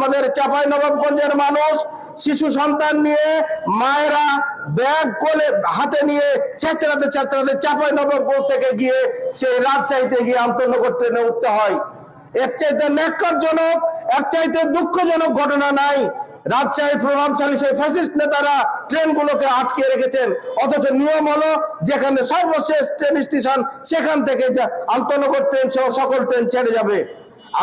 আমাদের চাঁপাইনবাবগঞ্জের মানুষ শিশু সন্তান নিয়ে মায়েরা ব্যাগ কোলে হাতে নিয়ে ছেঁচড়াতে ছেঁচড়াতে চাঁপাইনবাবগঞ্জ থেকে গিয়ে সেই রাজশাহীতে গিয়ে আন্তনগর ট্রেনে উঠতে হয়। এর চাইতে ন্যাক্কারজনক, এর চাইতে দুঃখজনক ঘটনা নাই। রাজশাহীর প্রভাবশালী সেই ফ্যাসিস্ট নেতারা ট্রেনগুলোকে আটকে রেখেছেন, অথচ নিয়ম হলো যেখানে সর্বশেষ ট্রেন স্টেশন সেখান থেকে আন্তনগর ট্রেন সহ সকল ট্রেন ছেড়ে যাবে।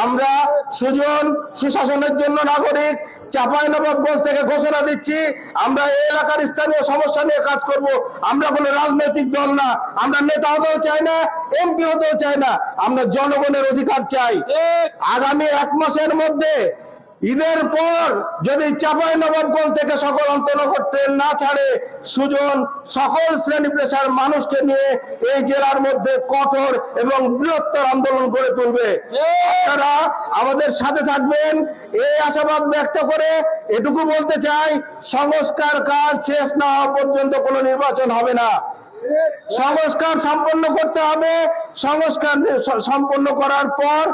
আমরা সুজন সুশাসনের জন্য নাগরিক চাঁপাইনবাবগঞ্জ থেকে ঘোষণা দিচ্ছি, আমরা এই এলাকার স্থানীয় সমস্যা নিয়ে কাজ করব। আমরা কোনো রাজনৈতিক দল না, আমরা নেতা হতেও চাই না, এমপি হতেও চাই না, আমরা জনগণের অধিকার চাই। আগামী 1 মাসের মধ্যে ঈদের পর যদি চাঁপাইনবাবগঞ্জ থেকে সকল আন্তনগর ট্রেন না ছাড়ে, সুজন সকল শ্রেণী পেশার মানুষকে নিয়ে এই জেলার মধ্যে কঠোর এবং বৃহত্তর আন্দোলন গড়ে তুলবে। আপনারা আমাদের সাথে থাকবেন এই আশাবাদ ব্যক্ত করে এটুকু বলতে চাই, সংস্কার কাজ শেষ না হওয়া পর্যন্ত কোনো নির্বাচন হবে না। সংস্কার সম্পন্ন করতে হবে। সংস্কার সম্পন্ন করার পর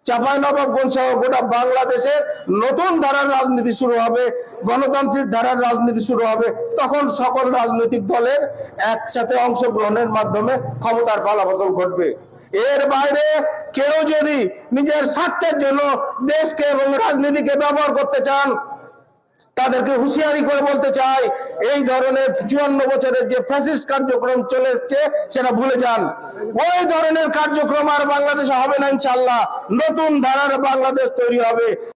চাঁপাইনবাবগঞ্জ সহ গোটা বাংলাদেশের নতুন ধারার রাজনীতি শুরু হবে, গণতান্ত্রিক ধারার রাজনীতি শুরু হবে। তখন সকল রাজনৈতিক দলের একসাথে অংশগ্রহণের মাধ্যমে ক্ষমতার পালাবদল ঘটবে। এর বাইরে কেউ যদি নিজের স্বার্থের জন্য দেশকে এবং রাজনীতিকে ব্যবহার করতে চান, তাদেরকে হুঁশিয়ারি করে বলতে চাই, এই ধরনের 54 বছরের যে ফ্যাসিস্ট কার্যক্রম চলে এসছে সেটা ভুলে যান। ওই ধরনের কার্যক্রম আর বাংলাদেশে হবে না ইনশাআল্লাহ। নতুন ধারার বাংলাদেশ তৈরি হবে।